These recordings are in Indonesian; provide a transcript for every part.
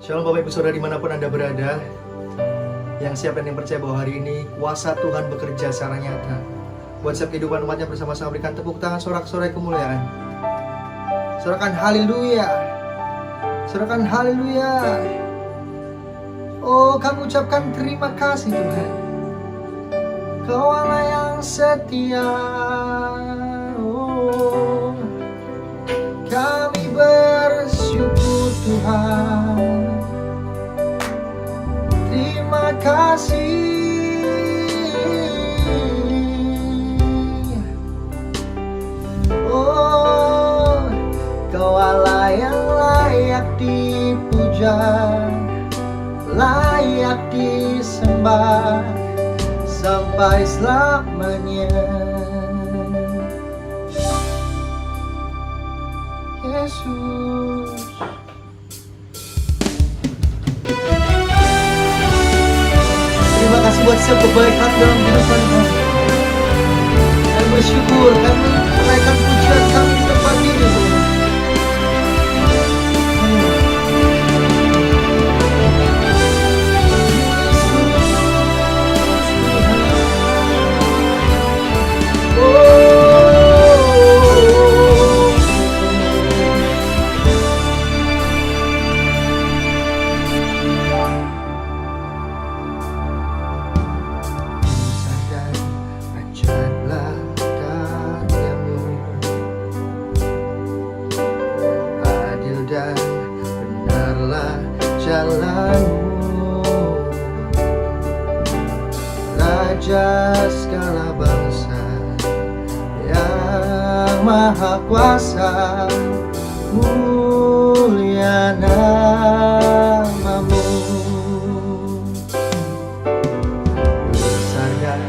Shalom Bapak Ibu Saudara dimanapun Anda berada, yang siap dan yang percaya bahwa hari ini kuasa Tuhan bekerja secara nyata buat setiap kehidupan umatnya. Bersama-sama berikan tepuk tangan, sorak-sorai kemuliaan. Sorakan haleluya, sorakan haleluya. Oh, kami ucapkan terima kasih Tuhan, Kau Allah yang setia. Oh, kami bersyukur Tuhan, terima kasih. Oh, Kau Allah yang layak dipuja, layak disembah sampai selamanya. Yesus. Terima kasih buat setiap kebaikan dalam kehidupan kami. Kami bersyukur, kami menaikkan pujian kami di tempat ini Tuhan. Raja segala bangsa yang maha kuasa, mulia namamu. Besar dan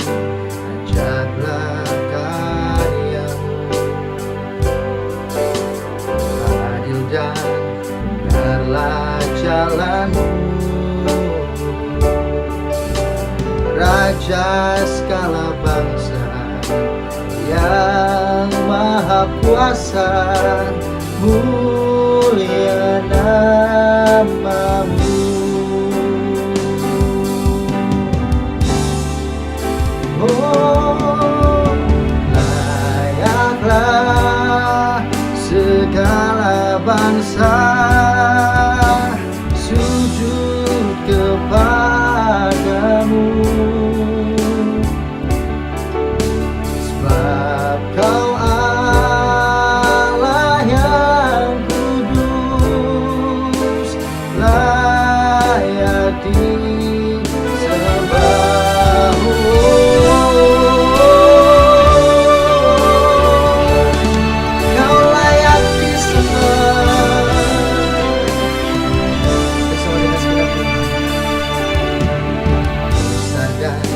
ajaiblah karyamu, adil dan benarlah jalanmu. Raja segala bangsa yang maha kuasa, mulia namamu. Oh, layaklah segala bangsa sujud kepadamu, sebab Kau Allah yang kudus, layak disembah. Kau layak disembah. Bersama dengan segala besar dan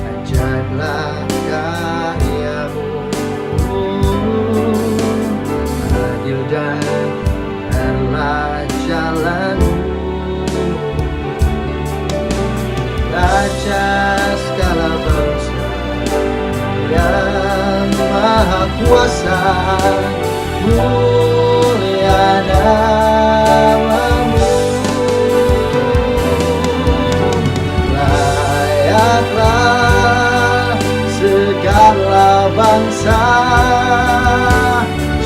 ajaiblah karyamu, adil dan benarlah jalanmu. Raja segala bangsa yang maha kuasa, mulia namamu. Layaklah segala bangsa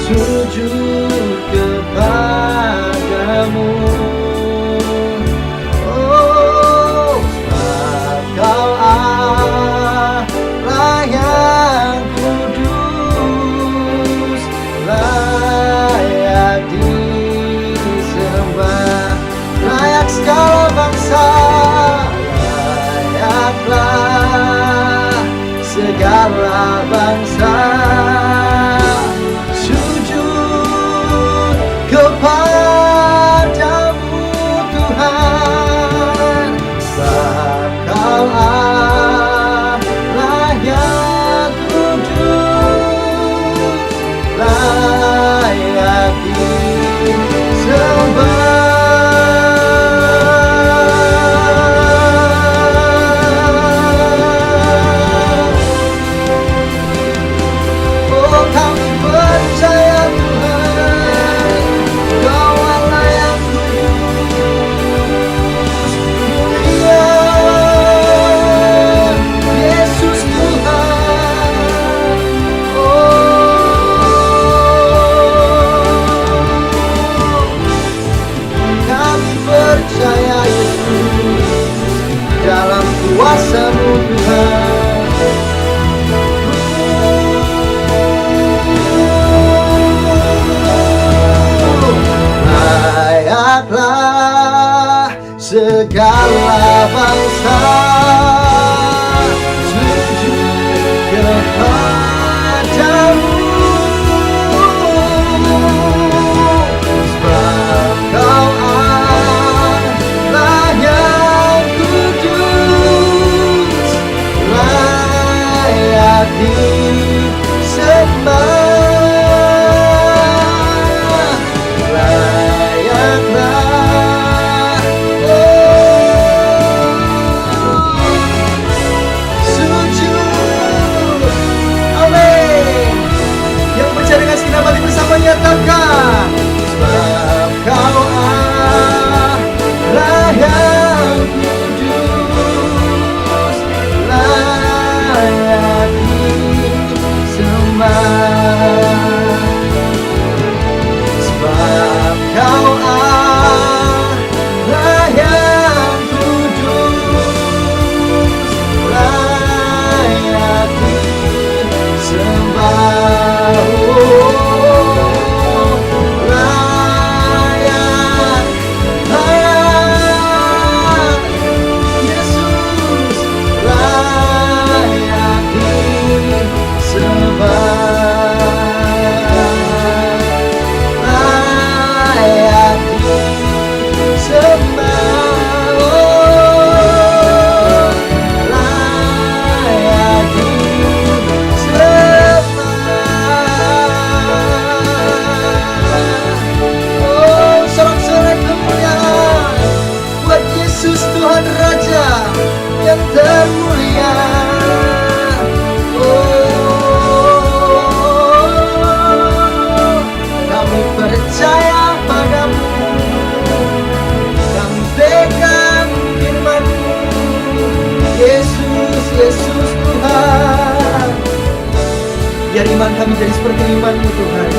sujud kepadamu. Oh, sebab Kau Allah yang kudus, layak disembah. layak disembah, oh, layak disembah, oh, sorak-sorai kemuliaan buat Yesus Tuhan Raja yang termulia. Kami percaya padamu, kami pegang firman-Mu, Yesus, Yesus Tuhan. Biar iman kami jadi seperti iman-Mu Tuhan.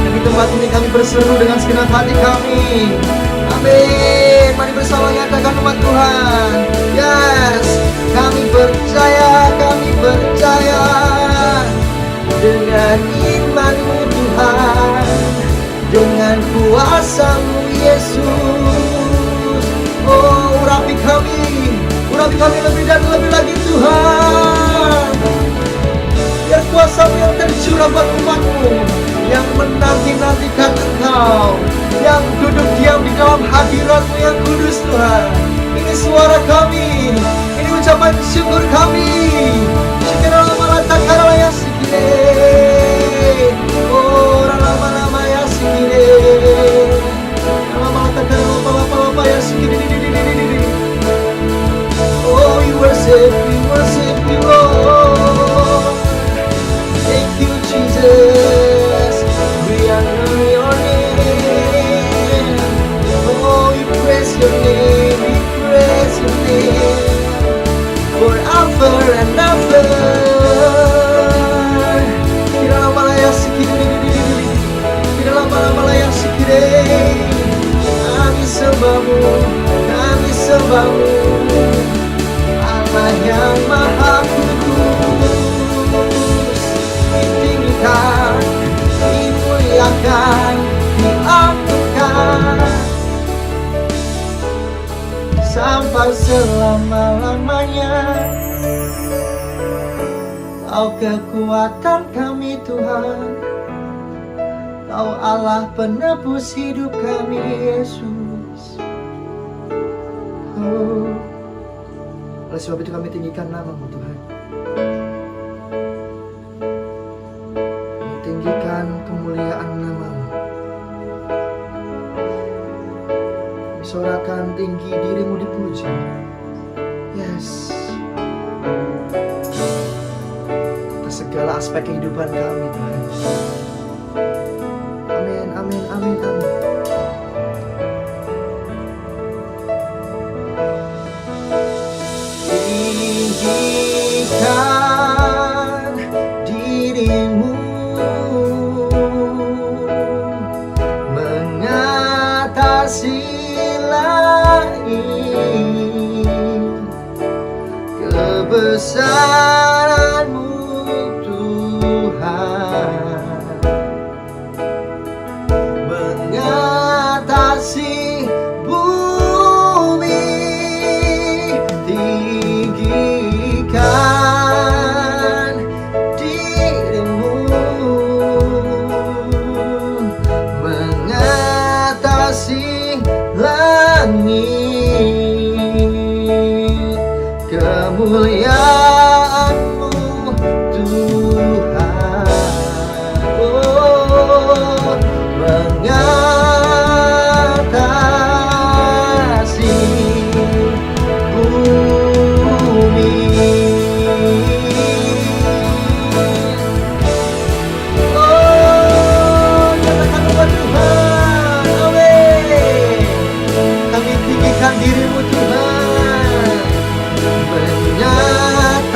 Dan di tempat ini kami berseru dengan segenap hati kami. Amin. Mari bersama nyatakan umat Tuhan. Yes, kami percaya dengan iman-Mu Tuhan, dengan kuasa-Mu Yesus. Oh, urapi kami lebih dan lebih lagi Tuhan. Biar kuasa-Mu yang tercurah buat umat-Mu yang menanti-nantikan Engkau, yang duduk diam di dalam hadirat-Mu yang kudus Tuhan. Ini suara kami, ini ucapan syukur kami. Oh, lama-lama ya sikire. Oh, we worship you, Lord. Thank you, Jesus. We honor your name. Oh, we praise your name. Forever and ever. Kami sembahmu, Allah yang maha kudus. Ditinggikan, dimuliakan, diagungkan sampai selama-lamanya. Kau kekuatan kami Tuhan, Kau Allah penebus hidup kami Yesus. Oh, oleh sebab itu kami tinggikan nama-Mu Tuhan. Kami tinggikan kemuliaan nama-Mu. Kami sorakan tinggi diri-Mu dipuji. Yes, atas segala aspek kehidupan kami Tuhan. Amin, amin, amin. Tinggikan diri-Mu mengatasi langit, kebesaran-Mu Tuhan mengatasi bumi. Tinggikan diri-Mu mengatasi langit, kemuliaan-Mu Tuhan. Oh, mengatasi bumi. Oh, nyatakan umat Tuhan. Amin. Kami tinggikan diri-Mu Tuhan, mengatasi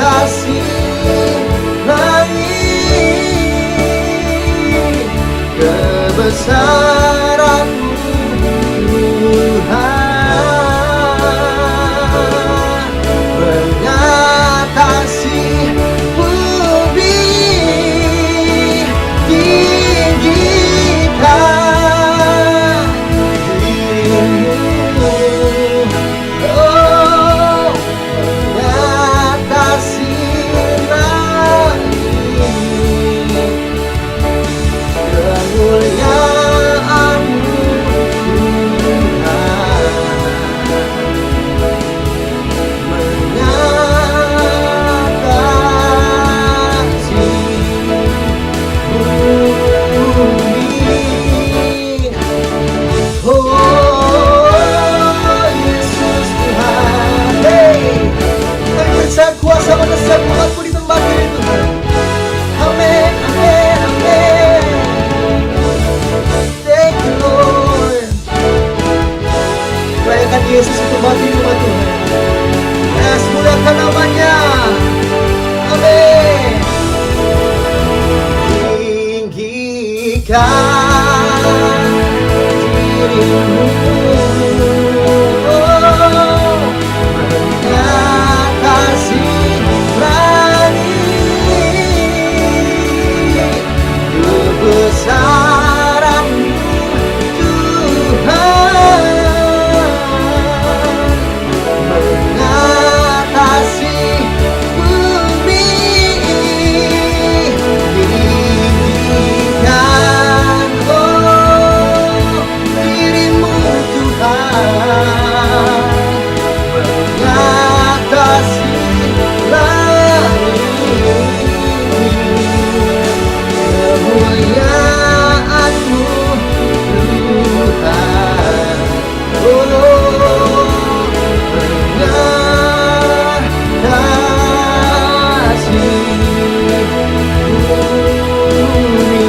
Yesus untuk bagi umat Tuhan. Yes, muliakan namanya. Amin. Tinggikan dirimu, mengatasi kebesaran-Mu Tuhan, mengatasi bumi ini. Tinggikan dirimu Tuhan, mengatasi kemuliaan-Mu Tuhan, mengatasi bumi.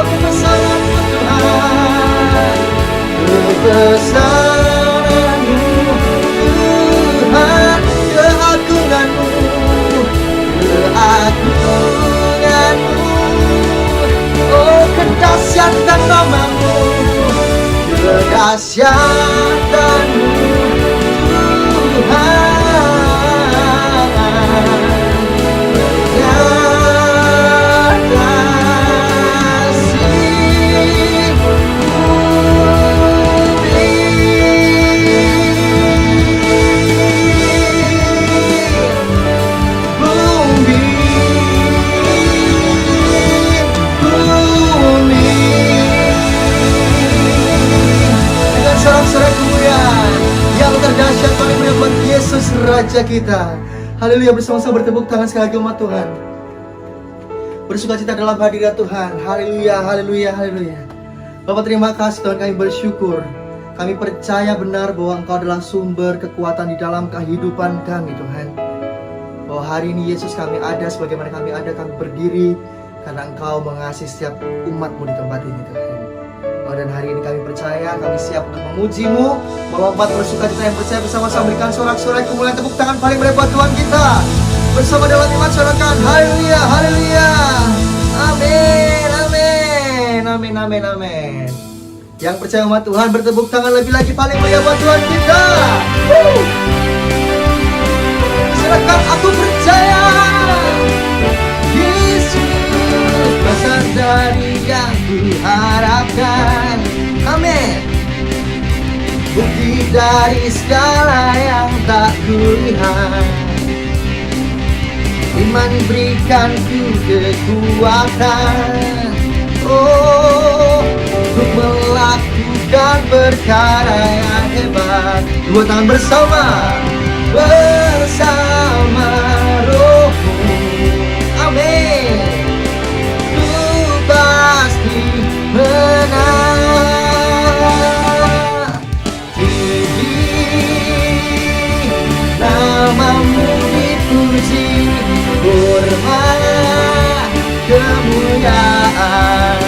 Kebesaran-Mu Tuhan, kebesaran-Mu Tuhan, keagungan-Mu, keagungan-Mu, oh kedahsyatan nama-Mu, kedahsyatan-Mu Tuhan, mengatasi bumi. Dengan sorak-sorai kemuliaan yang terdahsyat paling mulia buat Yesus Raja kita. Haleluya, bersama-sama bertepuk tangan sekali lagi umat Tuhan. Bersukacita dalam hadirat Tuhan. Haleluya, haleluya, haleluya. Bapak terima kasih Tuhan, kami bersyukur. Kami percaya benar bahwa Engkau adalah sumber kekuatan di dalam kehidupan kami Tuhan. Bahwa hari ini Yesus kami ada, sebagaimana kami ada, kami berdiri karena Engkau mengasihi setiap umat-Mu di tempat ini Tuhan. Oh, dan hari ini kami percaya, kami siap untuk memuji-Mu, melompat bersukacita yang percaya bersama-sama berikan sorak-sorai kemuliaan, tepuk tangan paling meriah buat Tuhan kita. Bersama dalam iman sorakan haleluya, haleluya. Amin, amin, amin, amin, amin. Yang percaya umat Tuhan bertepuk tangan lebih lagi paling meriah buat Tuhan kita. Silakan, aku percaya Yesus besar dari yang kuharapkan. Amin. Bukti dari segala yang tak kulihat, iman berikanku kekuatan, oh, untuk melakukan perkara yang hebat. Dua tangan bersama, bersama Roh-Mu. Amin. Ku pasti menang. Tinggi nama-Mu dipuji, hormat kemuliaan.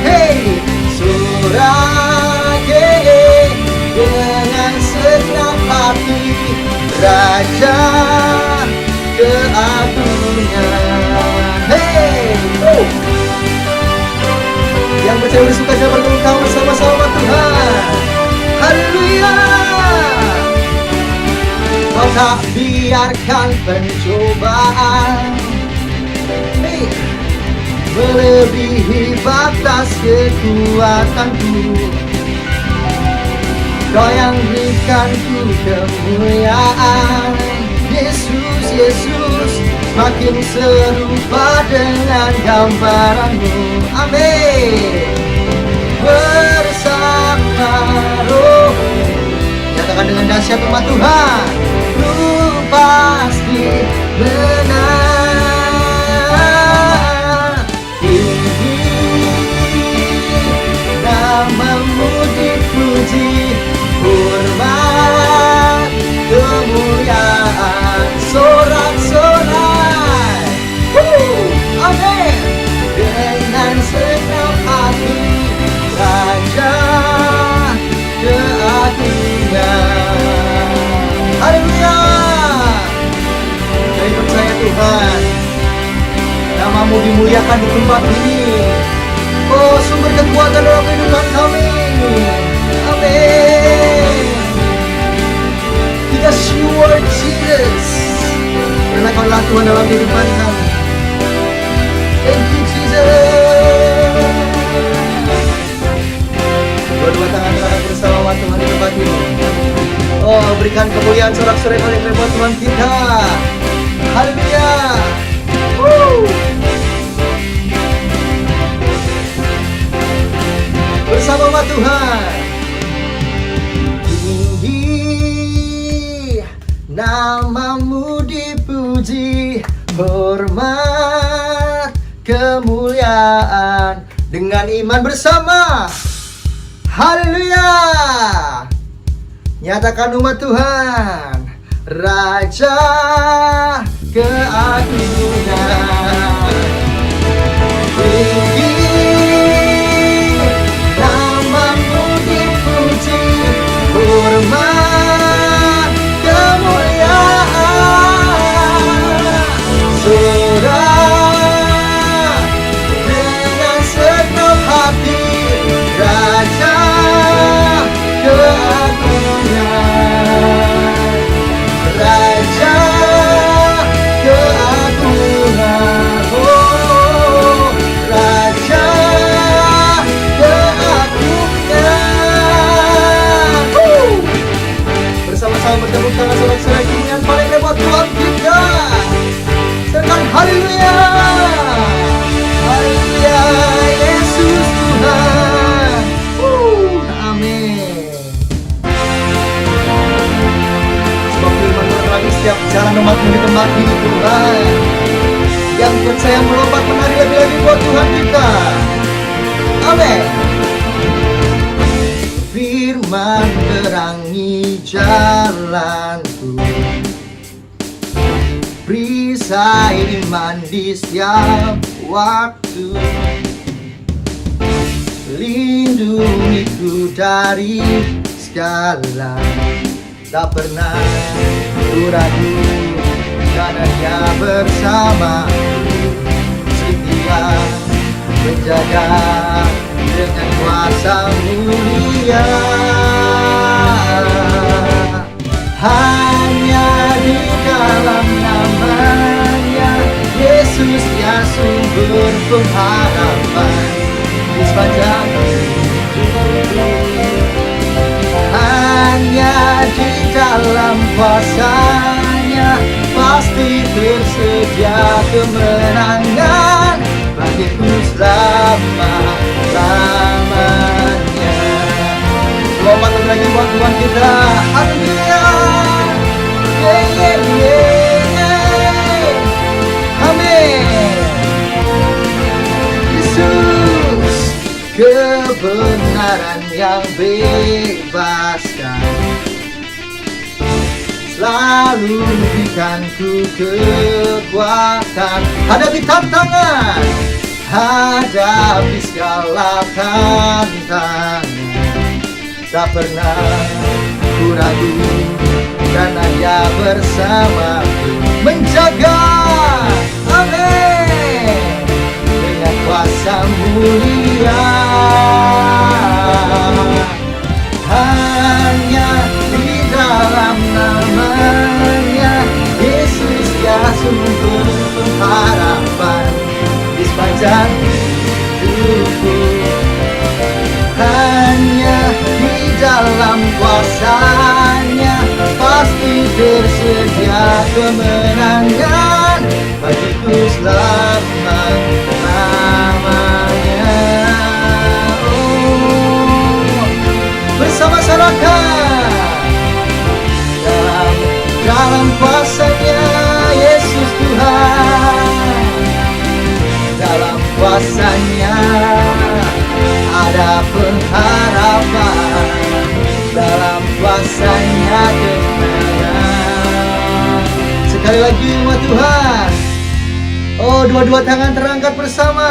Hey, sorakai dengan segenap hati, Raja keagungan. Hey, yang percaya bersuka cita bertepuk tangan bersama-sama Tuhan. Haleluya. Kau tak biarkan pencobaan melebihi batas kekuatanku. Kau yang berikanku kemuliaan. Yesus, Yesus, makin serupa dengan gambaran-Mu. Amin. Bersama Roh-Mu, nyatakan dengan dahsyat umat Tuhan, Ku pasti menang. Tinggi nama-Mu dipuji, hormat kemuliaan. Sorak-sorai, amin. Dengan segenap hati, Raja dimuliakan di tempat ini. Oh, sumber kekuatan dalam kehidupan kami. Amin. Because you are Jesus. Karena Kau adalah Tuhan dalam kehidupan kami. Thank you Jesus. Dua tangan terangkat bersama Tuhan di tempat ini. Oh, berikan kemuliaan sorak-sorai paling buat Tuhan kita. Haleluya. Bersama Tuhan. Tinggi namamu dipuji, hormat kemuliaan dengan iman bersama. Haleluya. Nyatakan umat Tuhan, Raja keagungan. Tinggi namamu dipuji, hormat kemuliaan. Sorak dengan segenap hati, Raja keagungan. Raja keagungan. Oh, Raja keagungan. Bersama-sama bertepuk tangan sorak-sorai kemuliaan paling hebat Tuhan kita. Serkan haleluya. Haleluya, Yesus Tuhan. Amin. Sebab firman Tuhan lagi setiap jalan umatmu di tempat ini Tuhan. Yang percaya melompat menari lebih-lebih buat Tuhan kita. Amin. Firman terangi jalanku, perisai iman di setiap waktu, lindungiku dari segala. Tak pernah ku ragu karena Dia bersamaku, setia menjaga dengan kuasa mulia. Hanya di dalam namanya Yesus Dia sumber pengharapan di sepanjang hidupku. Hanya di dalam kuasa-Nya pasti tersedia kemenangan bagiku selama-lamanya. Lompat lagi buat Tuhan kita. Haleluya. Amin. Yesus, kebenaran yang bebaskan, selalu berikan ku kekuatan hadapi tantangan, hadapi segala tantangan. Tak pernah ku ragu karena Dia bersamaku, menjaga, amin, dengan kuasa mulia. Hanya di dalam namanya Yesus Dia sumber pengharapan di sepanjang hidupku. Hanya di dalam kuasa-Nya pasti tersedia kemenangan bagiku selama-lamanya. Bersama masyarakat dalam kuasa-Nya Yesus Tuhan, dalam kuasa-Nya ada pengharapan, dalam kuasa-Nya kemenangan. Sekali lagi umat Tuhan, oh, dua-dua tangan terangkat bersama.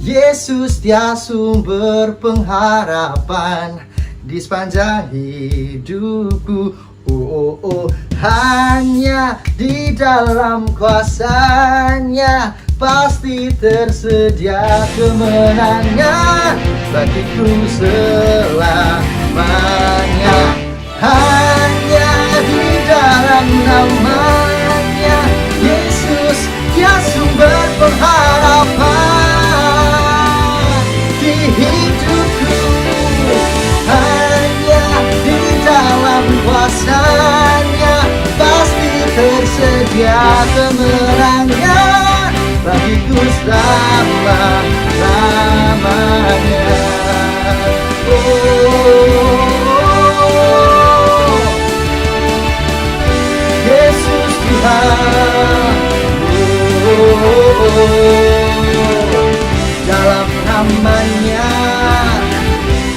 Yesus Dia sumber pengharapan di sepanjang hidupku. Oh, oh, oh. Hanya di dalam kuasa-Nya pasti tersedia kemenangan bagiku selamanya. Hanya di dalam namanya Yesus, Dia sumber pengharapan di hidupku. Hanya di dalam kuasa-Nya pasti tersedia kemenangan bagiku selama-lamanya. Yesus Tuhan, dalam namanya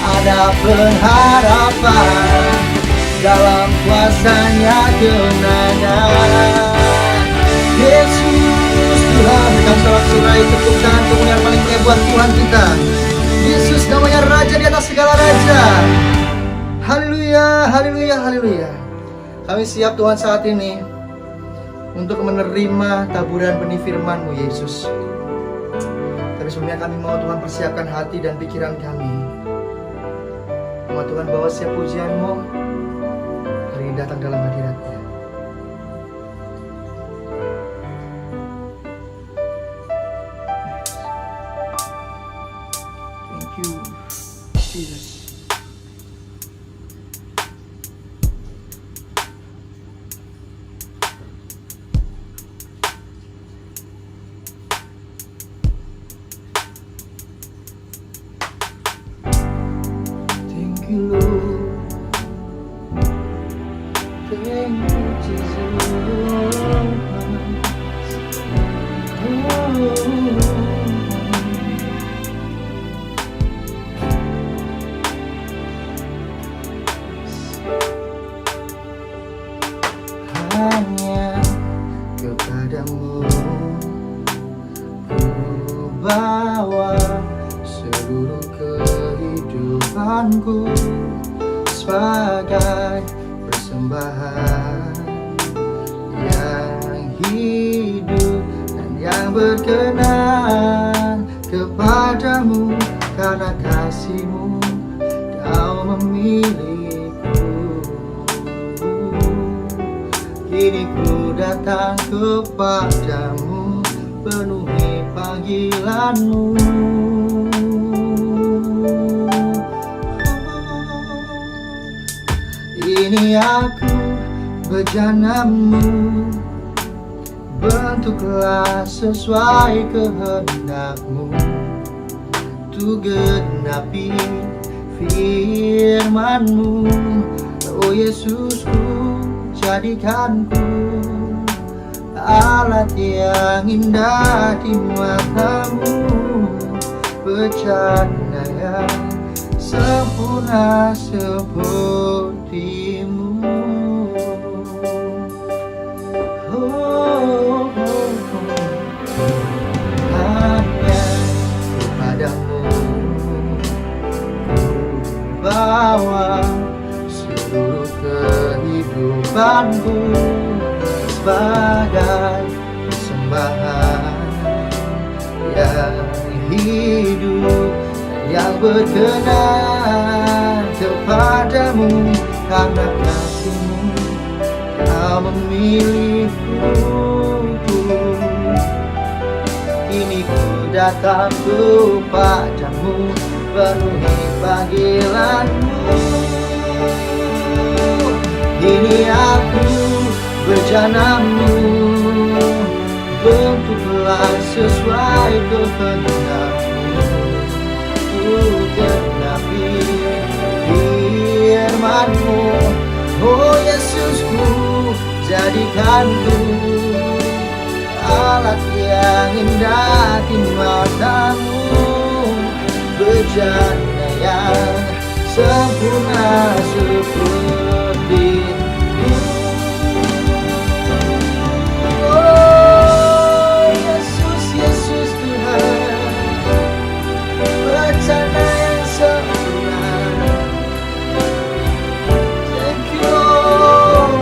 ada pengharapan, dalam kuasa-Nya kemenangan. Yesus Tuhan, berikan sorak-sorai tepuk tangan kemuliaan paling mulia buat Tuhan kita. Yesus namanya Raja di atas segala raja. Haleluya, haleluya, haleluya. Kami siap Tuhan saat ini untuk menerima taburan benih firman-Mu Yesus. Tapi sebelumnya kami mau Tuhan persiapkan hati dan pikiran kami. Mau Tuhan bawa setiap pujian-Mu hari ini datang dalam hadirat-Nya. Thank you, Jesus. Thank you, Lord. Thank you, hanya kepadamu ku bawa seluruh kehidupanku sebagai persembahan yang hidup dan yang berkenan kepadamu. Karena kasih-Mu Kau memilihku. Kini ku datang kepadamu, penuhi panggilan-Mu. Ini aku bejana-Mu, bentuklah sesuai kehendak-Mu. Tu genapi firman-Mu, oh Yesusku, jadikanku alat yang indah di mata-Mu, bejana yang sempurna seperti-Mu. Oh, hanya kepadamu bawa seluruh kehidupanku sebagai persembahan yang hidup, yang berkenan kepadamu. Karena kasih-Mu Kau memilihku. Kini ku datang kepadamu, penuhi panggilan-Mu. Ini aku bejana-Mu, bentuklah sesuai kehendak-Mu. Ku genapi firman-Mu, oh Yesusku, jadikanku alat yang indah di mata-Mu, bejana yang sempurna seperti-Mu. Oh Yesus, Yesus Tuhan, bejana yang sempurna. Thank you Lord.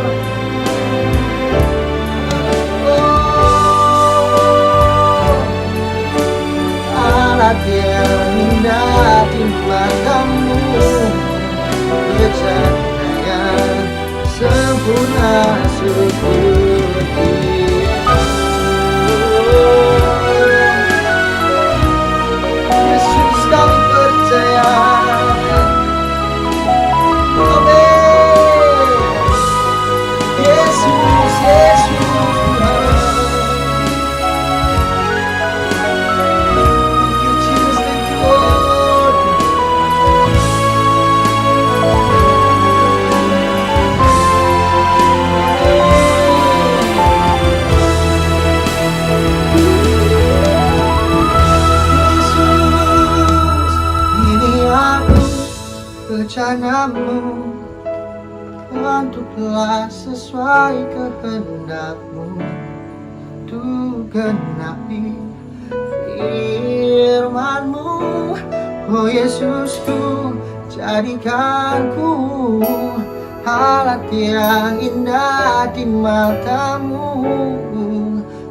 Oh sempurna seperti Yesus, kami percaya. Amin. Yesus, Yesus Tuhan. Thank you Jesus, thank you Lord. Yesus, ini aku rencanamu, bantulah sesuai kehendak-Mu, untuk genapi firman-Mu. Oh Yesusku, jadikanku alat yang indah di mata-Mu,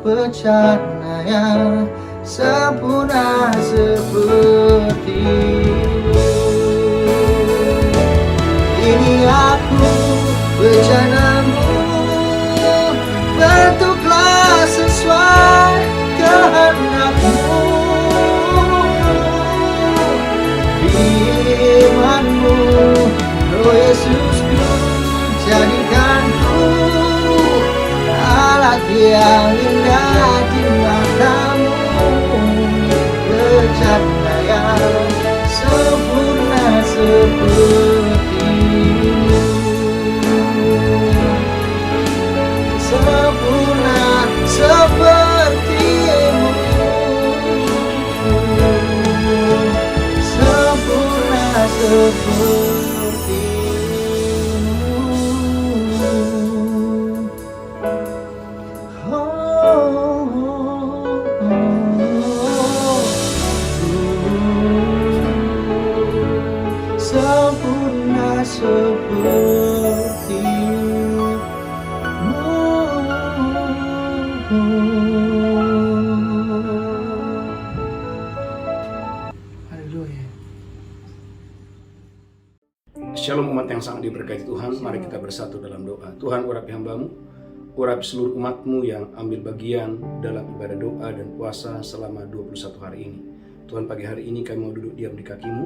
bencana yang sempurna seperti-Mu. Ini aku rencana-Mu, bentuklah sesuai kehendak-Mu. Firman-Mu, oh Yesusku, jadikanku alat yang indah di mata-Mu, rencana yang sempurna seperti-Mu, sempurna seperti-Mu, sempurna seperti-Mu. Sempurna seperti-Mu. Haleluya. Shalom umat yang sangat diberkati Tuhan, mari kita bersatu dalam doa. Tuhan, urapi hamba-Mu, urapi seluruh umat-Mu yang ambil bagian dalam ibadah doa dan puasa selama 21 hari ini. Tuhan, pagi hari ini kami mau duduk diam di kaki-Mu,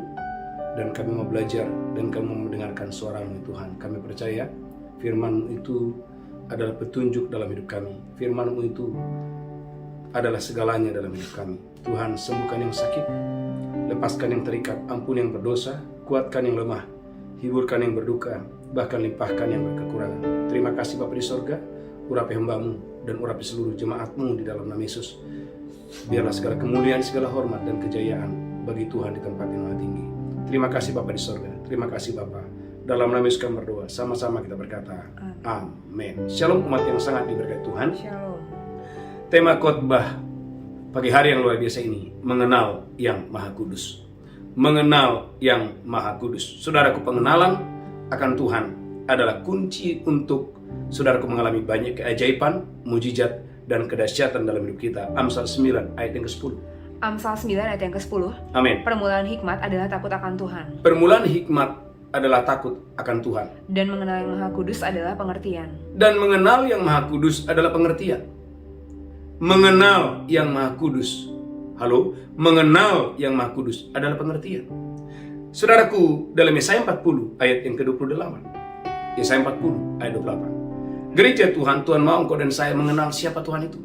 dan kami mau belajar, dan kami mau mendengarkan suara-Mu Tuhan. Kami percaya firman-Mu itu adalah petunjuk dalam hidup kami. Firman-Mu itu adalah segalanya dalam hidup kami. Tuhan, sembuhkan yang sakit, lepaskan yang terikat, ampuni yang berdosa, kuatkan yang lemah, hiburkan yang berduka, bahkan limpahkan yang berkekurangan. Terima kasih Bapa di sorga, urapi hamba-Mu dan urapi seluruh jemaat-Mu di dalam nama Yesus. Biarlah segala kemuliaan, segala hormat dan kejayaan bagi Tuhan di tempat yang maha tinggi. Terima kasih Bapa di sorga, terima kasih Bapa. Dalam nama Yesus kami berdoa, sama-sama kita berkata, amin. Shalom umat yang sangat diberkati Tuhan. Shalom. Tema khotbah pagi hari yang luar biasa ini, mengenal yang Maha Kudus. Mengenal yang Maha Kudus. Saudaraku, pengenalan akan Tuhan adalah kunci untuk saudaraku mengalami banyak keajaiban, mujizat, dan kedahsyatan dalam hidup kita. Amsal 9 ayat yang ke-10. Amsal 9 ayat yang ke-10. Amin. Permulaan hikmat adalah takut akan Tuhan, Permulaan hikmat adalah takut akan Tuhan. dan mengenal yang Maha Kudus adalah pengertian. Dan mengenal yang Maha Kudus adalah pengertian. Mengenal yang Maha Kudus. Halo, mengenal yang Maha Kudus adalah pengertian. Saudaraku, dalam Yesaya 40 ayat yang ke-28. Yesaya 40 ayat 28. Gereja Tuhan, Tuhan mau engkau dan saya mengenal siapa Tuhan itu.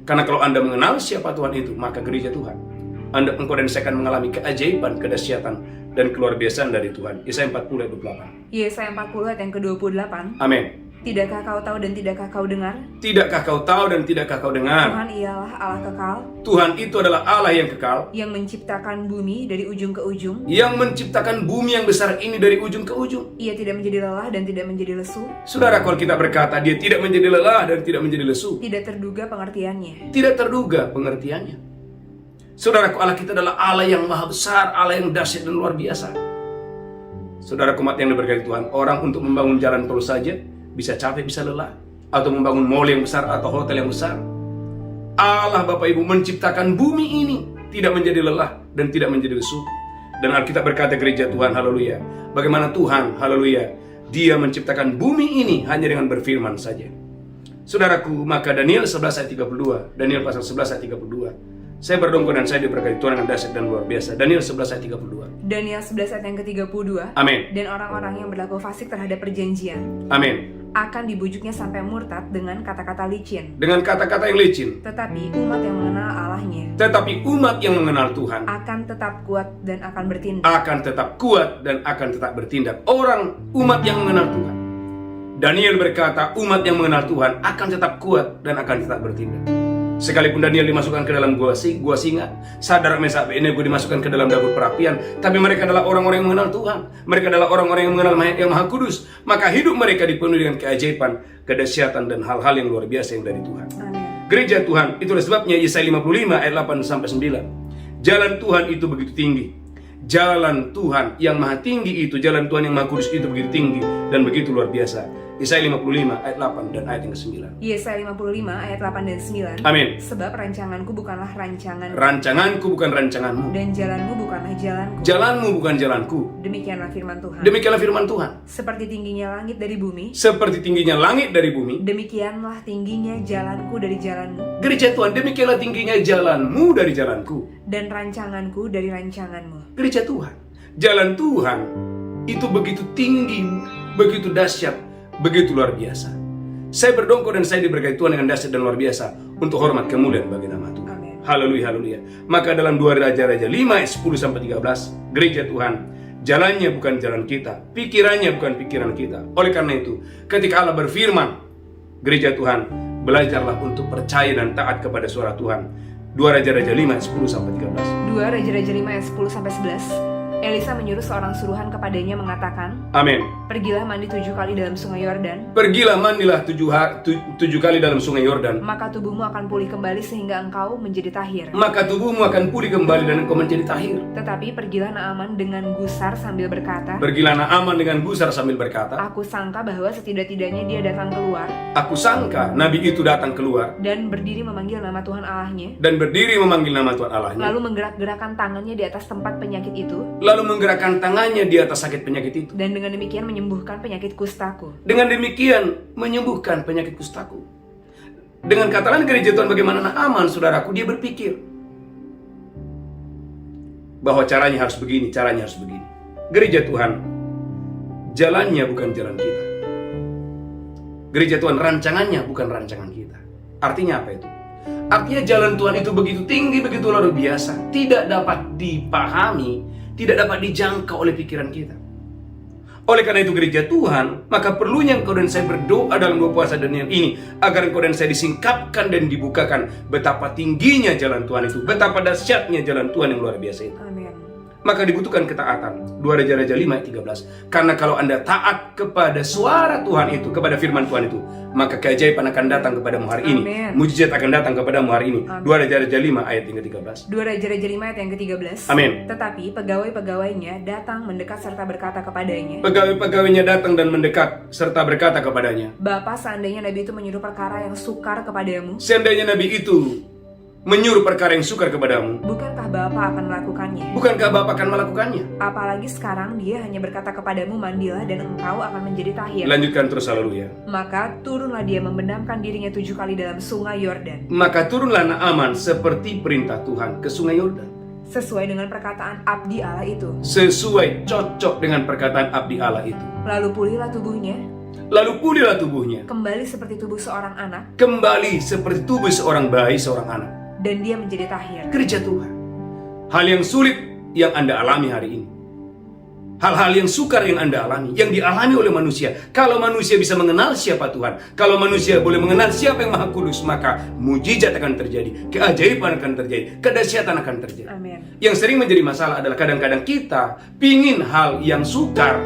Karena kalau Anda mengenal siapa Tuhan itu, maka gereja Tuhan, engkau dan saya akan mengalami keajaiban, kedahsyatan, dan keluar biasaan dari Tuhan. Yesaya 40 ayat 28. Yesaya 40 ayat yang ke-28. Amin. Tidakkah kau tahu dan tidakkah kau dengar? Tidakkah kau tahu dan tidakkah kau dengar? Tuhan ialah Allah kekal, Tuhan itu adalah Allah yang kekal, yang menciptakan bumi dari ujung ke ujung. yang menciptakan bumi yang besar ini dari ujung ke ujung. Ia tidak menjadi lelah dan tidak menjadi lesu, Saudara, kalau kita berkata dia tidak menjadi lelah dan tidak menjadi lesu, tidak terduga pengertiannya. tidak terduga pengertiannya. Saudaraku, Allah kita adalah Allah yang maha besar, Allah yang dahsyat dan luar biasa. Saudara umat yang diberkati Tuhan, orang untuk membangun jalan tol saja bisa capek, bisa lelah, atau membangun mall yang besar atau hotel yang besar. Allah Bapak Ibu menciptakan bumi ini tidak menjadi lelah dan tidak menjadi lesu. Dan Alkitab berkata gereja Tuhan, haleluya, bagaimana Tuhan, haleluya, Dia menciptakan bumi ini hanya dengan berfirman saja. Saudaraku, maka Daniel 11 ayat 32, Daniel pasal 11 ayat 32. Saya berdongkol dan saya diberkati Tuhan dengan dahsyat dan luar biasa. Daniel 11 ayat 32. Daniel 11 ayat yang ke-32. Amin. Dan orang-orang yang berlaku fasik terhadap perjanjian Amin. akan dibujuknya sampai murtad dengan kata-kata licin. Dengan kata-kata yang licin. Tetapi umat yang mengenal Allahnya Tetapi umat yang mengenal Tuhan akan tetap kuat dan akan bertindak. akan tetap kuat dan akan tetap bertindak. Orang umat yang mengenal Tuhan. Daniel berkata, umat yang mengenal Tuhan akan tetap kuat dan akan tetap bertindak. Sekalipun Daniel dimasukkan ke dalam gua singa, Sadrak, Mesak, Abednego dimasukkan ke dalam dapur perapian, tapi mereka adalah orang-orang yang mengenal Tuhan. Mereka adalah orang-orang yang mengenal Yang Maha Kudus. Maka hidup mereka dipenuhi dengan keajaiban, kedahsyatan dan hal-hal yang luar biasa yang dari Tuhan. Amin. Gereja Tuhan, itulah sebabnya Yesaya 55 ayat 8 sampai 9. Jalan Tuhan itu begitu tinggi. Jalan Tuhan yang maha tinggi itu, jalan Tuhan yang maha kudus itu begitu tinggi dan begitu luar biasa. Yesaya 55 ayat 8 dan ayat yang ke-9. Yesaya 55 ayat 8 dan 9. Amin. Sebab rancanganku bukanlah rancanganmu, Rancanganku bukan rancanganmu, dan jalanmu bukanlah jalanku. jalanmu bukan jalanku. Demikianlah firman Tuhan. Demikianlah firman Tuhan. Seperti tingginya langit dari bumi, Seperti tingginya langit dari bumi, demikianlah tingginya jalanku dari jalanmu, gereja Tuhan, demikianlah tingginya jalanmu dari jalanku. dan rancanganku dari rancanganmu. Gereja Tuhan, jalan Tuhan itu begitu tinggi, begitu dahsyat, begitu luar biasa. Saya berdongkol dan saya diberkati Tuhan dengan dahsyat dan luar biasa untuk hormat kemuliaan bagi nama Tuhan. Amin. Haleluya, haleluya. Maka dalam 2 Raja-Raja 5 ayat 10 sampai 13, gereja Tuhan, jalannya bukan jalan kita, pikirannya bukan pikiran kita. Oleh karena itu, ketika Allah berfirman, gereja Tuhan, belajarlah untuk percaya dan taat kepada suara Tuhan. 2 Raja-Raja 5 ayat 10 sampai 13. 2 Raja-Raja 5 ayat 10 sampai 11. Elisa menyuruh seorang suruhan kepadanya mengatakan, Amin. pergilah mandi 7 kali dalam sungai Yordan, Pergilah mandilah 7 kali dalam sungai Yordan, maka tubuhmu akan pulih kembali sehingga engkau menjadi tahir. maka tubuhmu akan pulih kembali dan engkau menjadi tahir. Tetapi pergilah Naaman dengan gusar sambil berkata, Pergilah Naaman dengan gusar sambil berkata, aku sangka bahwa setidak-tidaknya dia datang keluar aku sangka nabi itu datang keluar dan berdiri memanggil nama Tuhan Allahnya, dan berdiri memanggil nama Tuhan Allahnya, lalu menggerak-gerakkan tangannya di atas tempat penyakit itu, lalu menggerakkan tangannya di atas sakit penyakit itu. dan dengan demikian menyembuhkan penyakit kustaku. Dengan demikian menyembuhkan penyakit kustaku. Dengan kata lain, gereja Tuhan, bagaimana Naaman, saudaraku, dia berpikir bahwa caranya harus begini, caranya harus begini. Gereja Tuhan, jalannya bukan jalan kita. Gereja Tuhan, rancangannya bukan rancangan kita. Artinya apa itu? Artinya jalan Tuhan itu begitu tinggi, begitu luar biasa, tidak dapat dipahami, tidak dapat dijangkau oleh pikiran kita. Oleh karena itu, gereja Tuhan, maka perlunya engkau dan saya berdoa dalam 2 puasa Daniel ini, agar engkau dan saya disingkapkan dan dibukakan betapa tingginya jalan Tuhan itu, betapa dahsyatnya jalan Tuhan yang luar biasa itu. Amin. Maka dibutuhkan ketaatan. 2 Raja-Raja 5 ayat 13. Karena kalau Anda taat kepada suara Tuhan itu, kepada firman Tuhan itu, maka keajaiban akan datang kepadamu hari ini. Amin. Mujizat akan datang kepadamu hari ini. Amin. 2 Raja-Raja 5 ayat yang ke-13. 2 Raja-Raja 5 ayat yang ke-13. Amin. Tetapi pegawai-pegawainya datang mendekat serta berkata kepadanya, Pegawai-pegawainya datang dan mendekat serta berkata kepadanya, Bapa, seandainya Nabi itu menyuruh perkara yang sukar kepadamu, seandainya Nabi itu menyuruh perkara yang sukar kepadamu, bukankah Bapa akan melakukannya? bukankah Bapa akan melakukannya? Apalagi sekarang dia hanya berkata kepadamu, mandilah dan engkau akan menjadi tahir. Lanjutkan terus, haleluya. Maka turunlah dia membenamkan dirinya 7 kali dalam sungai Yordan, Maka turunlah Naaman seperti perintah Tuhan ke sungai Yordan, sesuai dengan perkataan abdi Allah itu. sesuai cocok dengan perkataan abdi Allah itu. Lalu pulihlah tubuhnya, Lalu pulihlah tubuhnya, kembali seperti tubuh seorang anak, kembali seperti tubuh seorang bayi, seorang anak. dan dia menjadi tahir. Gereja Tuhan, hal yang sulit yang Anda alami hari ini, hal-hal yang sukar yang Anda alami, yang dialami oleh manusia. Kalau manusia bisa mengenal siapa Tuhan, kalau manusia boleh mengenal siapa yang Maha Kudus, maka mujizat akan terjadi, keajaiban akan terjadi, kedahsyatan akan terjadi. Amin. Yang sering menjadi masalah adalah kadang-kadang kita pingin hal yang sukar,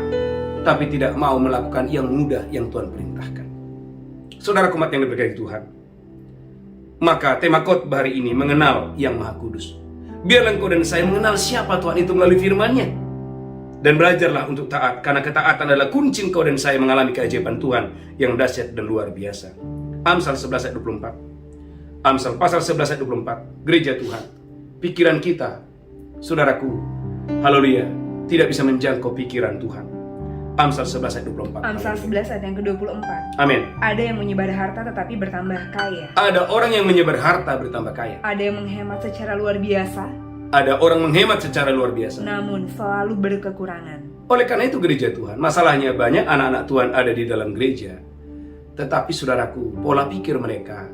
tapi tidak mau melakukan yang mudah yang Tuhan perintahkan. Saudara umat yang diberkati Tuhan, maka tema khotbah hari ini mengenal yang Maha Kudus. Biarlah engkau dan saya mengenal siapa Tuhan itu melalui firman-Nya, dan belajarlah untuk taat, karena ketaatan adalah kunci engkau dan saya mengalami keajaiban Tuhan yang dahsyat dan luar biasa. Amsal 11 ayat 24. Amsal pasal 11 ayat 24. Gereja Tuhan, pikiran kita, saudaraku, haleluya, tidak bisa menjangkau pikiran Tuhan. Amsal 11 ayat 24. Amsal 11 ayat yang ke-24. Amin. Ada yang menyebar harta tetapi bertambah kaya. Ada orang yang menyebar harta bertambah kaya. Ada yang menghemat secara luar biasa, Ada orang menghemat secara luar biasa. namun selalu berkekurangan. Oleh karena itu gereja Tuhan, masalahnya banyak anak-anak Tuhan ada di dalam gereja. Tetapi saudaraku, pola pikir mereka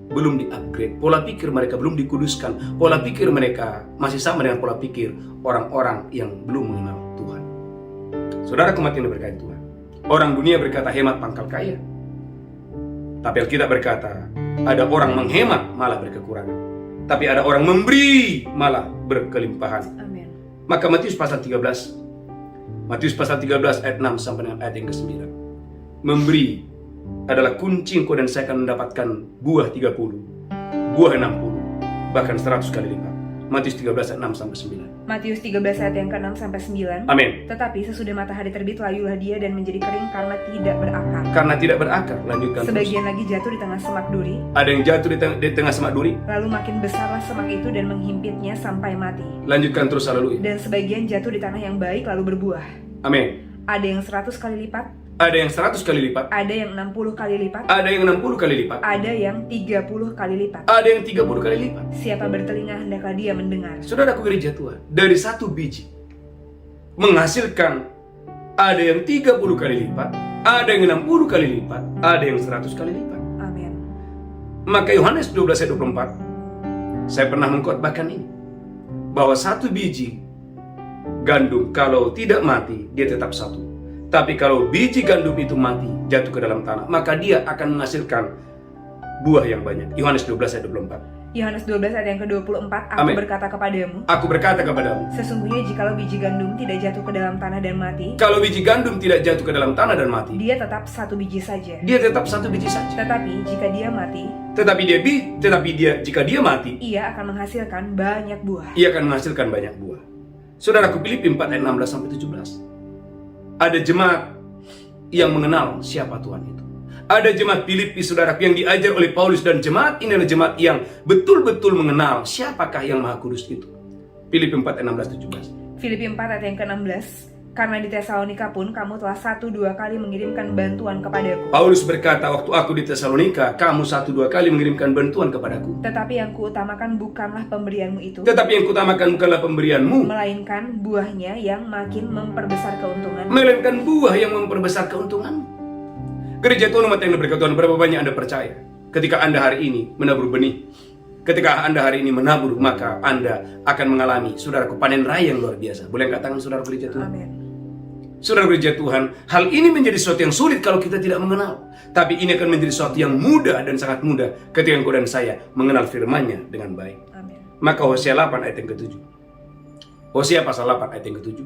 belum di-upgrade. Pola pikir mereka belum dikuduskan. Pola pikir mereka masih sama dengan pola pikir orang-orang yang belum mengenal Tuhan. Saudara umat yang diberkati Tuhan, orang dunia berkata hemat pangkal kaya. Tapi Alkitab berkata, ada orang menghemat malah berkekurangan. Tapi ada orang memberi malah berkelimpahan. Amin. Maka Matius pasal 13 ayat 6 sampai dengan ayat yang ke-9. Memberi adalah kunci engkau dan saya akan mendapatkan buah 30, buah 60, bahkan 100 kali lipat. Matius 13 ayat 6 sampai 9. Matius 13 ayat yang ke-6 sampai 9. Amin. Tetapi sesudah matahari terbit layulah dia dan menjadi kering karena tidak berakar. Karena tidak berakar, lanjutkan terus. Sebagian lagi jatuh di tengah semak duri, Ada yang jatuh di tengah semak duri. lalu makin besarlah semak itu dan menghimpitnya sampai mati. Lanjutkan terus, haleluya. Dan sebagian jatuh di tanah yang baik lalu berbuah. Amin. Ada yang 100 kali lipat, Ada yang 100 kali lipat, ada yang 60 kali lipat, ada yang 60 kali lipat, ada yang 30 kali lipat. ada yang 30 kali lipat. Siapa bertelinga hendaklah dia mendengar. Saudaraku gereja Tuhan, dari satu biji menghasilkan ada yang 30 kali lipat, ada yang 60 kali lipat, ada yang 100 kali lipat. Amin. Maka Yohanes 12 ayat 24, saya pernah mengkhotbahkan ini, bahwa satu biji gandum kalau tidak mati, dia tetap satu. Tapi kalau biji gandum itu mati, jatuh ke dalam tanah, maka dia akan menghasilkan buah yang banyak. Yohanes 12 ayat 24. Yohanes 12 ayat yang ke-24, Aku Amin. berkata kepadamu, Aku berkata kepadamu, sesungguhnya jikalau biji gandum tidak jatuh ke dalam tanah dan mati, kalau biji gandum tidak jatuh ke dalam tanah dan mati, dia tetap satu biji saja. dia tetap satu biji saja. Tetapi jika dia mati, Tetapi jika dia mati, ia akan menghasilkan banyak buah. ia akan menghasilkan banyak buah. Saudaraku, Filipi 4 ayat 16 sampai 17. Ada jemaat yang mengenal siapa Tuhan itu. Ada jemaat Filipi, saudaraku, yang diajar oleh Paulus, dan jemaat ini adalah jemaat yang betul-betul mengenal siapakah yang Maha Kudus itu. Filipi 4 ayat 16 17. Filipi 4 ayat yang ke-16, karena di Tesalonika pun kamu telah 1-2 kali mengirimkan bantuan kepadaku. Paulus berkata, waktu aku di Tesalonika, kamu 1-2 kali mengirimkan bantuan kepadaku. Tetapi yang kuutamakan bukanlah pemberianmu itu, Tetapi yang kutamakan bukanlah pemberianmu, melainkan buahnya yang makin memperbesar keuntungan. melainkan buah yang memperbesar keuntunganmu. Gereja Tuhan, umat yang diberkati Tuhan, berapa banyak Anda percaya ketika Anda hari ini menabur benih, ketika Anda hari ini menabur, maka Anda akan mengalami, saudaraku, panen raya yang luar biasa. Boleh angkat tangan, saudara gereja Tuhan? Amin. Saudara gereja Tuhan, hal ini menjadi sesuatu yang sulit kalau kita tidak mengenal. Tapi ini akan menjadi sesuatu yang mudah dan sangat mudah ketika engkau dan saya mengenal firman-Nya dengan baik. Amin. Maka Hosea 8 ayat yang ke-7. Hosea pasal 8 ayat yang ke-7.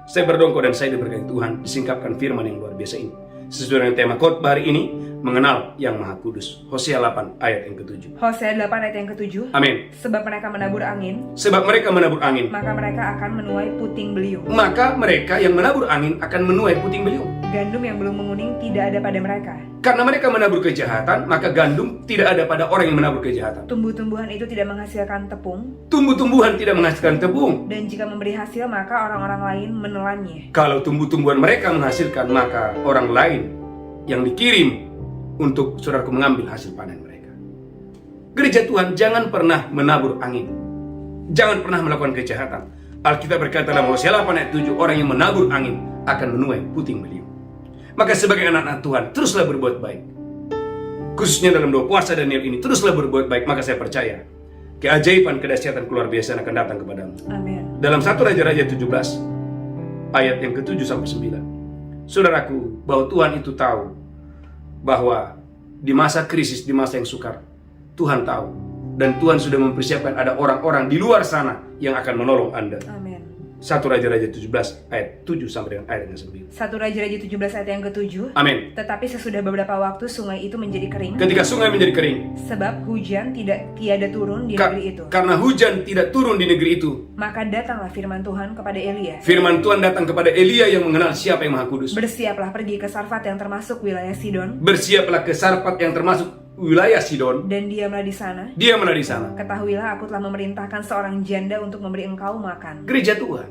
Saya berdoa engkau dan saya diberkati Tuhan disingkapkan firman yang luar biasa ini. Sesuai dengan tema khotbah hari ini, mengenal yang Maha Kudus. Hosea 8 ayat yang ke-7. Hosea 8 ayat yang ke-7, Amin. sebab mereka menabur angin, Sebab mereka menabur angin, maka mereka akan menuai puting beliung. maka mereka yang menabur angin akan menuai puting beliung. Gandum yang belum menguning tidak ada pada mereka. Karena mereka menabur kejahatan, maka gandum tidak ada pada orang yang menabur kejahatan. Tumbuh-tumbuhan itu tidak menghasilkan tepung, Tumbuh-tumbuhan tidak menghasilkan tepung. dan jika memberi hasil maka orang-orang lain menelannya. Kalau tumbuh-tumbuhan mereka menghasilkan, maka orang lain yang dikirim untuk saudaraku mengambil hasil panen mereka. Gereja Tuhan, jangan pernah menabur angin. Jangan pernah melakukan kejahatan. Alkitab berkata dalam Hosea 8 ayat 7, orang yang menabur angin akan menuai puting beliung. Maka sebagai anak-anak Tuhan, teruslah berbuat baik. Khususnya dalam doa puasa Daniel ini, teruslah berbuat baik. Maka saya percaya keajaiban, kedahsyatan, luar biasa akan datang kepadamu. Amin. Dalam 1 Raja-Raja 17 ayat yang ke-7 sampai 9. Saudaraku, bahwa Tuhan itu tahu bahwa di masa krisis, di masa yang sukar, Tuhan tahu, dan Tuhan sudah mempersiapkan ada orang-orang di luar sana yang akan menolong Anda. Amin. 1 Raja-Raja 17 ayat 7 sampai dengan ayat yang 9. 1 Raja-Raja 17 ayat yang ke-7, Amin. tetapi sesudah beberapa waktu sungai itu menjadi kering, Ketika sungai menjadi kering, sebab hujan tiada turun di negeri itu. karena hujan tidak turun di negeri itu, Maka datanglah firman Tuhan kepada Elia. firman Tuhan datang kepada Elia yang mengenal siapa yang Maha Kudus. Bersiaplah pergi ke Sarfat yang termasuk wilayah Sidon, Bersiaplah ke Sarfat yang termasuk wilayah Sidon. dan diamlah di sana. Diamlah di sana. Ketahuilah aku telah memerintahkan seorang janda untuk memberi engkau makan. Gereja Tuhan,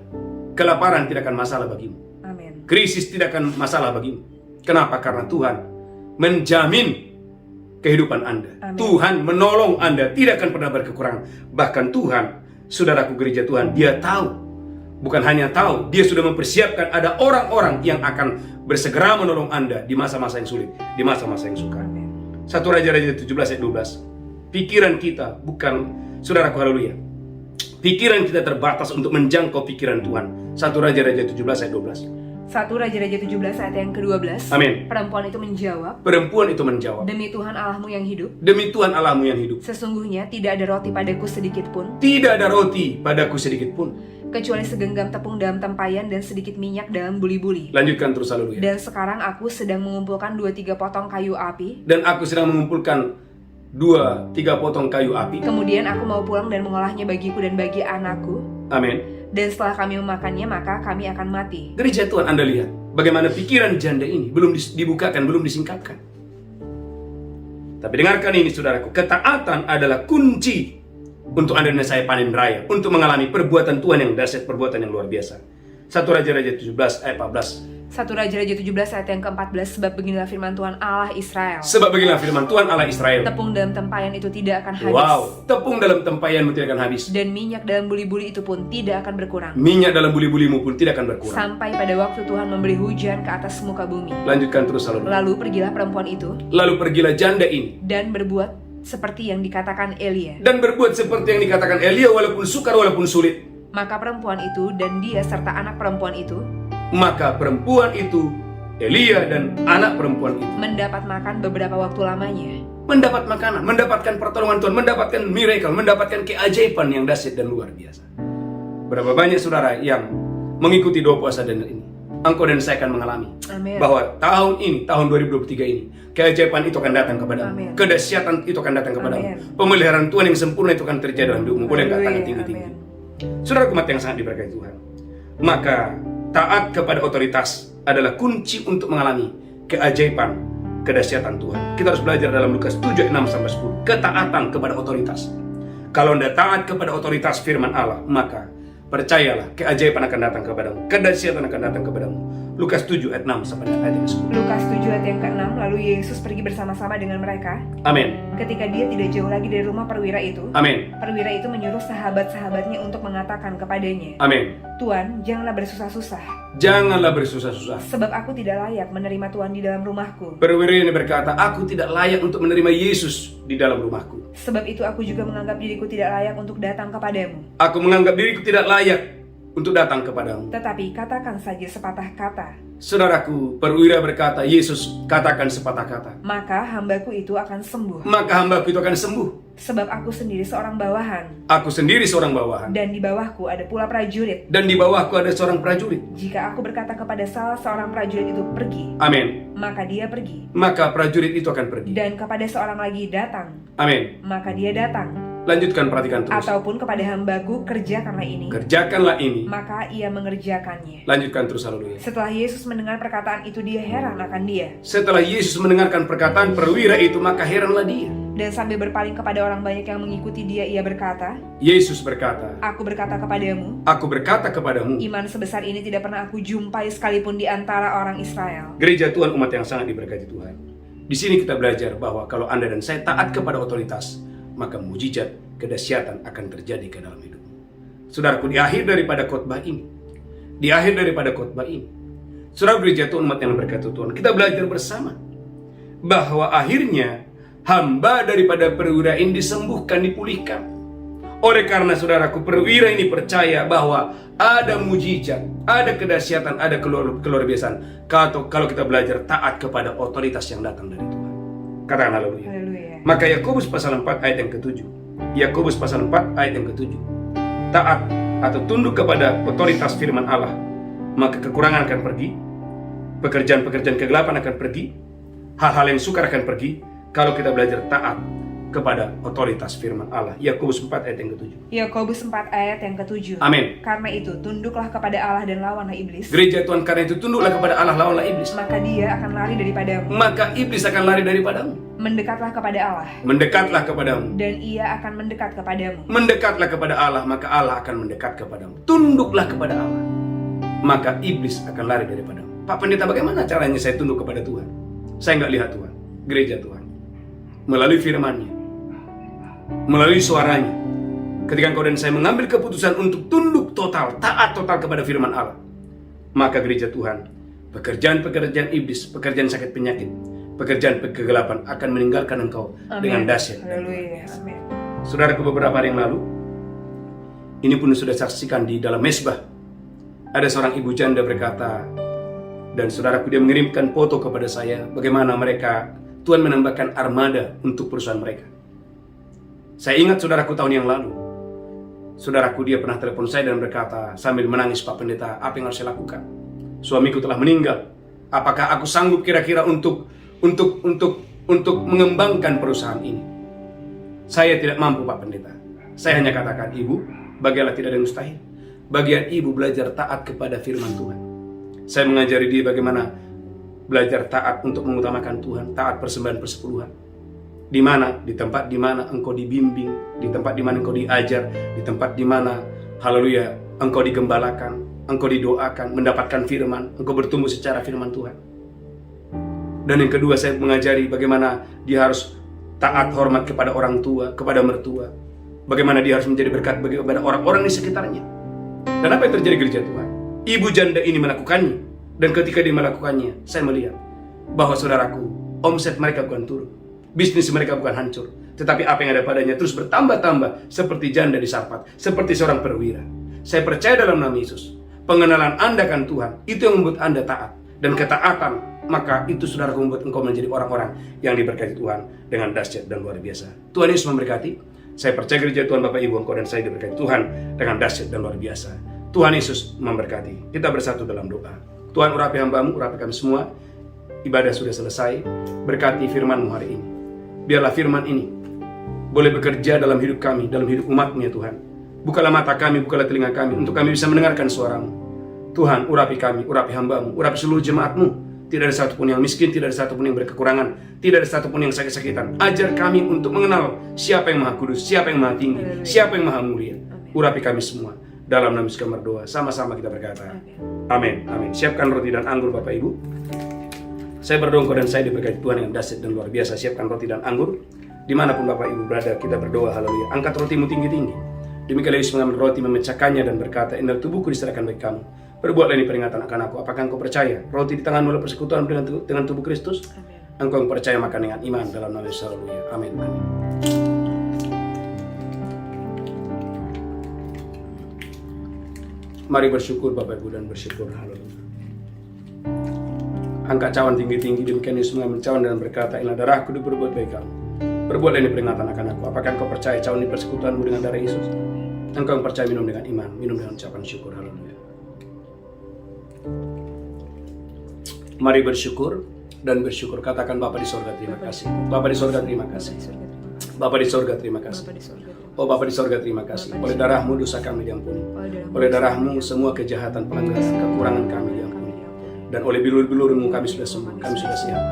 kelaparan tidak akan masalah bagimu. Amin. Krisis tidak akan masalah bagimu. Kenapa? Karena Tuhan menjamin kehidupan Anda. Amin. Tuhan menolong Anda, tidak akan pernah berkekurangan. Bahkan Tuhan, saudaraku gereja Tuhan, Dia tahu. Bukan hanya tahu, Dia sudah mempersiapkan ada orang-orang yang akan bersegera menolong Anda di masa-masa yang sulit, di masa-masa yang sukar. 1 Raja-Raja 17 ayat 12. Pikiran kita bukan, saudaraku haleluya, pikiran kita terbatas untuk menjangkau pikiran Tuhan. 1 Raja-Raja 17 ayat 12. 1 Raja-Raja 17 ayat yang ke-12. Amin. Perempuan itu menjawab, Perempuan itu menjawab, demi Tuhan Allahmu yang hidup, demi Tuhan Allahmu yang hidup, sesungguhnya tidak ada roti padaku sedikit pun, tidak ada roti padaku sedikit pun, kecuali segenggam tepung dalam tempayan dan sedikit minyak dalam buli-buli. lanjutkan terus haleluya. Dan sekarang aku sedang mengumpulkan 2-3 potong kayu api. Dan aku sedang mengumpulkan 2-3 potong kayu api. Kemudian aku mau pulang dan mengolahnya bagiku dan bagi anakku. Amin. Dan setelah kami memakannya, maka kami akan mati. Gereja Tuhan, Anda lihat bagaimana pikiran janda ini belum dibukakan, belum disingkapkan. Tapi dengarkan ini saudaraku, ketaatan adalah kunci untuk Anda dan saya panen raya, untuk mengalami perbuatan Tuhan yang dahsyat, perbuatan yang luar biasa. 1 Raja-Raja 17 ayat 14. 1 Raja-Raja 17 ayat yang ke-14. Sebab beginilah firman Tuhan Allah Israel, Sebab beginilah firman Tuhan Allah Israel. tepung dalam tempayan itu tidak akan habis. Wow, tepung dalam tempayanmu tidak akan habis. Dan minyak dalam buli-buli itu pun tidak akan berkurang, Minyak dalam buli-bulimu pun tidak akan berkurang. sampai pada waktu Tuhan memberi hujan ke atas muka bumi. Lanjutkan terus haleluya. Lalu pergilah perempuan itu Lalu pergilah janda ini dan berbuat seperti yang dikatakan Elia. dan berbuat seperti yang dikatakan Elia, walaupun sukar, walaupun sulit. Maka perempuan itu dan dia serta anak perempuan itu Maka perempuan itu, Elia dan anak perempuan itu mendapat makan beberapa waktu lamanya. mendapat makanan, mendapatkan pertolongan Tuhan, mendapatkan miracle, mendapatkan keajaiban yang dahsyat dan luar biasa. Berapa banyak saudara yang mengikuti doa puasa dan ini, engkau dan saya akan mengalami Amin. bahwa tahun ini, tahun 2023 ini, keajaiban itu akan datang kepadamu. Amin. Kedahsyatan itu akan datang kepadamu. Amin. Pemeliharaan Tuhan yang sempurna itu akan terjadi dalam hidupmu. Boleh nggak tangan Haleluya. tinggi-tinggi? Amin. Saudara umat yang sangat diberkati Tuhan, maka taat kepada otoritas adalah kunci untuk mengalami keajaiban, kedahsyatan Tuhan. Kita harus belajar dalam Lukas 7 ayat 6-10. Ketaatan kepada otoritas. Kalau Anda taat kepada otoritas firman Allah, maka percayalah keajaiban akan datang kepadamu, kedahsyatan akan datang kepadamu. Lukas 7 ayat 6 sampai ayat 10. Lukas 7 ayat yang ke-6. Lalu Yesus pergi bersama-sama dengan mereka. Amin. Ketika dia tidak jauh lagi dari rumah perwira itu, Amin. perwira itu menyuruh sahabat-sahabatnya untuk mengatakan kepadanya, Amin. Tuan, janganlah bersusah-susah, Janganlah bersusah-susah. sebab aku tidak layak menerima Tuhan di dalam rumahku. Perwira ini berkata, aku tidak layak untuk menerima Yesus di dalam rumahku. Sebab itu aku juga menganggap diriku tidak layak untuk datang kepadamu. Aku menganggap diriku tidak layak untuk datang kepadamu. Tetapi katakan saja sepatah kata, Saudaraku, perwira berkata, Yesus katakan sepatah kata, maka hambaku itu akan sembuh. maka hambaku itu akan sembuh. Sebab aku sendiri seorang bawahan, Aku sendiri seorang bawahan, dan di bawahku ada pula prajurit. dan di bawahku ada seorang prajurit. Jika aku berkata kepada salah seorang prajurit itu pergi, Amin. maka dia pergi. Maka prajurit itu akan pergi. Dan kepada seorang lagi datang, Amin. maka dia datang. Lanjutkan, perhatikan terus. Ataupun kepada hambaku kerja karena ini, Kerjakanlah ini. maka ia mengerjakannya. Lanjutkan terus, haleluya. Setelah Yesus mendengar perkataan itu, dia heran akan dia. Setelah Yesus mendengarkan perkataan perwira itu, maka heranlah dia. Dan sambil berpaling kepada orang banyak yang mengikuti dia, ia berkata, Yesus berkata, aku berkata kepadamu, aku berkata kepadamu, iman sebesar ini tidak pernah aku jumpai sekalipun di antara orang Israel. gereja Tuhan, umat yang sangat diberkati Tuhan. Di sini kita belajar bahwa kalau Anda dan saya taat kepada otoritas, maka mujizat, kedahsyatan akan terjadi ke dalam hidupmu. Saudaraku, di akhir daripada khotbah ini, saudara gereja Tuhan, umat yang berkati Tuhan, kita belajar bersama bahwa akhirnya hamba daripada perwira ini disembuhkan, dipulihkan. Oleh karena saudaraku, perwira ini percaya bahwa ada mujizat, ada kedahsyatan, ada keluar biasaan. Kalau kita belajar taat kepada otoritas yang datang dari Tuhan. Katakan haleluya. Haleluya. Maka Yakobus pasal 4 ayat yang ke-7. Yakobus pasal 4 ayat yang ke-7. Taat atau tunduk kepada otoritas firman Allah, maka kekurangan akan pergi, pekerjaan-pekerjaan kegelapan akan pergi, hal-hal yang sukar akan pergi kalau kita belajar taat kepada otoritas firman Allah. Yakobus 4 ayat yang ke-7. Yakobus 4 ayat yang ke-7. Amin. Karena itu, tunduklah kepada Allah dan lawanlah iblis, Gereja Tuhan, karena itu tunduklah kepada Allah, lawanlah iblis. maka dia akan lari daripadamu. Maka iblis akan lari daripadamu. Mendekatlah kepada Allah, Mendekatlah kepadamu. dan ia akan mendekat kepadamu. Mendekatlah kepada Allah, maka Allah akan mendekat kepadamu. Tunduklah kepada Allah, maka iblis akan lari daripadamu. Pak Pendeta, bagaimana caranya saya tunduk kepada Tuhan? Saya nggak lihat Tuhan, gereja Tuhan. Melalui firman-Nya, melalui suaranya. Ketika engkau dan saya mengambil keputusan untuk tunduk total, taat total kepada firman Allah, maka gereja Tuhan, pekerjaan-pekerjaan iblis, pekerjaan sakit penyakit, pekerjaan kegelapan akan meninggalkan engkau dengan dahsyat. Haleluya. Amin. Saudaraku, beberapa hari yang lalu, ini pun sudah saksikan di dalam mesbah, ada seorang ibu janda berkata, dan saudaraku, dia mengirimkan foto kepada saya bagaimana mereka, Tuhan menambahkan armada untuk perusahaan mereka. Saya ingat saudaraku, tahun yang lalu, saudaraku, dia pernah telepon saya dan berkata sambil menangis, Pak Pendeta, apa yang harus saya lakukan? Suamiku telah meninggal. Apakah aku sanggup kira-kira untuk mengembangkan perusahaan ini? Saya tidak mampu, Pak Pendeta. Saya hanya katakan, Ibu, bagi Allah tidak ada yang mustahil. Bagian Ibu belajar taat kepada firman Tuhan. Saya mengajari dia bagaimana belajar taat untuk mengutamakan Tuhan, taat persembahan persepuluhan. Di mana? Di tempat di mana engkau dibimbing, di tempat di mana engkau diajar, di tempat di mana, haleluya, engkau digembalakan, engkau didoakan, mendapatkan firman, engkau bertumbuh secara firman Tuhan. Dan yang kedua, saya mengajari bagaimana dia harus taat hormat kepada orang tua, kepada mertua. Bagaimana dia harus menjadi berkat bagi kepada orang-orang di sekitarnya. Dan apa yang terjadi gereja Tuhan? Ibu janda ini melakukannya. Dan ketika dia melakukannya, saya melihat bahwa saudaraku, omset mereka bukan turun, bisnis mereka bukan hancur, tetapi apa yang ada padanya terus bertambah-tambah seperti janda di Sarfat, seperti seorang perwira. Saya percaya dalam nama Yesus, pengenalan Anda akan Tuhan, itu yang membuat Anda taat. Dan ketaatan, maka itu saudaraku membuat engkau menjadi orang-orang yang diberkati Tuhan dengan dahsyat dan luar biasa. Tuhan Yesus memberkati. Saya percaya gereja Tuhan, Bapak Ibu, engkau dan saya diberkati Tuhan dengan dahsyat dan luar biasa. Tuhan Yesus memberkati. Kita bersatu dalam doa. Tuhan, urapi hamba-Mu, urapi kami semua. Ibadah sudah selesai. Berkati firman-Mu hari ini. Biarlah firman ini boleh bekerja dalam hidup kami, dalam hidup umat-Mu ya Tuhan. Bukalah mata kami, bukalah telinga kami, untuk kami bisa mendengarkan suara-Mu. Tuhan, urapi kami, urapi hamba-Mu, urapi seluruh jemaat-Mu. Tidak ada satupun yang miskin, tidak ada satupun yang berkekurangan, tidak ada satupun yang sakit-sakitan. Ajar kami untuk mengenal siapa yang maha kudus, siapa yang maha tinggi, siapa yang maha mulia. Urapi kami semua. Dalam nama Yesus kami berdoa. Sama-sama kita berkata, amin, amin. Siapkan roti dan anggur Bapak Ibu. Saya berdoa engkau dan saya diberkati Tuhan yang dahsyat dan luar biasa. Siapkan roti dan anggur. Dimanapun Bapak Ibu berada, kita berdoa, haleluya. Angkat rotimu tinggi-tinggi. Demikian Yesus mengambil roti, memecahkannya dan berkata, inilah tubuhku diserahkan bagi kamu. Perbuatlah ini peringatan akan aku. Apakah engkau percaya? Roti di tanganmu adalah persekutuan dengan tubuh Kristus. Engkau yang percaya makan dengan iman dalam nama Yesus, haleluya. Amin, amin. Mari bersyukur Bapak Ibu dan bersyukur, haleluya. Angkat cawan tinggi-tinggi. Demikian Yesus mengambil cawan dan berkata, inilah darahku diperbuat bagi kamu. Perbuatlah ini peringatan akan aku. Apakah engkau percaya cawan ini persekutuanmu dengan darah Yesus? Engkau yang percaya minum dengan iman, minum dengan ucapan syukur, haleluya. Mari bersyukur dan bersyukur. Katakan, Bapa di sorga terima kasih. Bapa di sorga terima kasih. Bapa di sorga terima kasih. Oh Bapa di sorga terima kasih. Oleh darahmu dosa kami diampuni. Oleh darahmu semua kejahatan, pelanggaran, kekurangan kami diampuni. Dan oleh bilur-bilurmu kami sudah sembuh, kami sudah siap.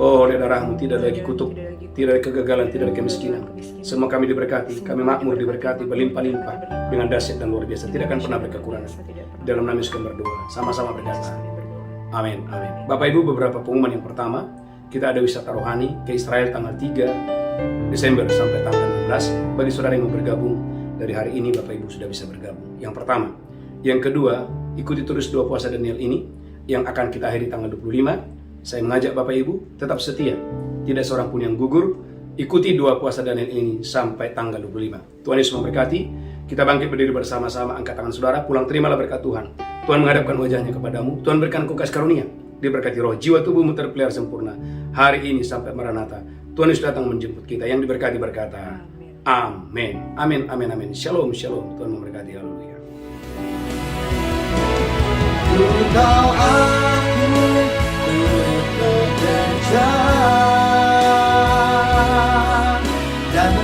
Oh oleh darahmu tidak lagi kutuk, tidak ada kegagalan, tidak ada kemiskinan. Semua kami diberkati, kami makmur diberkati, berlimpah-limpah dengan dahsyat dan luar biasa. Tidak akan pernah berkekurangan. Dalam nama Yesus kami berdoa. Sama-sama berkata, amin, amin. Bapak Ibu, beberapa pengumuman. Yang pertama, kita ada wisata rohani ke Israel tanggal 3 Desember sampai tanggal 16. Bagi saudara yang mau bergabung, dari hari ini Bapak Ibu sudah bisa bergabung. Yang pertama. Yang kedua, ikuti terus 2 puasa Daniel ini yang akan kita akhiri tanggal 25. Saya mengajak Bapak Ibu tetap setia. Tidak seorang pun yang gugur. Ikuti 2 puasa Daniel ini sampai tanggal 25. Tuhan Yesus memberkati. Kita bangkit berdiri bersama-sama, angkat tangan saudara, pulang terimalah berkat Tuhan. Tuhan menghadapkan wajahnya kepadamu. Tuhan berikan kasih karunia. Diberkati roh, jiwa tubuhmu terpelihara sempurna. Hari ini sampai Maranatha. Tuhan Yesus datang menjemput kita. Yang diberkati berkata, amin. Amin, amin, amin. Shalom, shalom. Tuhan memberkati. Haleluya. Engkau aku bekerja dan